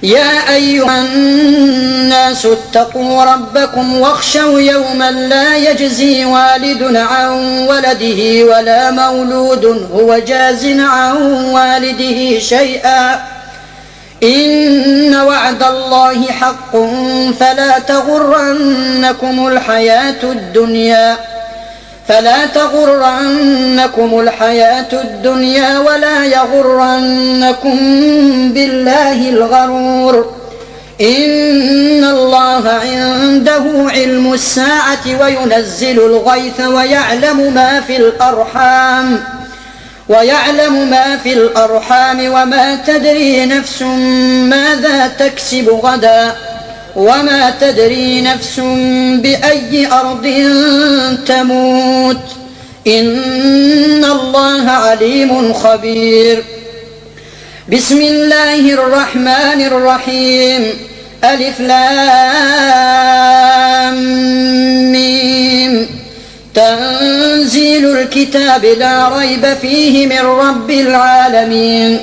يا أيها الناس اتقوا ربكم واخشوا يوما لا يجزي والد عن ولده ولا مولود هو جاز عن والده شيئا إن وعد الله حق فلا تغرنكم الحياة الدنيا ولا يغرنكم بالله الغرور إن الله عنده علم الساعة وينزل الغيث ويعلم ما في الأرحام وما تدري نفس ماذا تكسب غدا وما تدري نفس بأي أرض تموت إن الله عليم خبير. بسم الله الرحمن الرحيم. ألف لام ميم. تنزيل الكتاب لا ريب فيه من رب العالمين.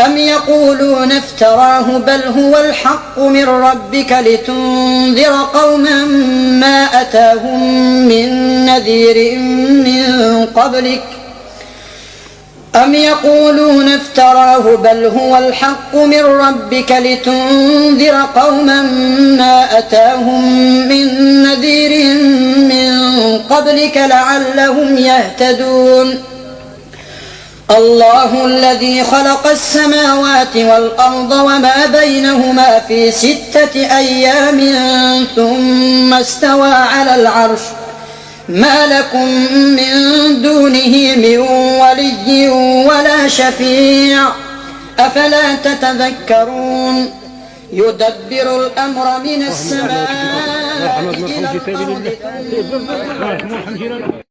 أم يقولون افتراه بل هو الحق من ربك لتنذر قوما ما أتاهم من نذير من قبلك لعلهم يهتدون. الله الذي خلق السماوات والأرض وما بينهما في 6 أيام ثم استوى على العرش ما لكم من دونه من ولي ولا شفيع أفلا تتذكرون. يدبر الأمر من السماء إلى الأرض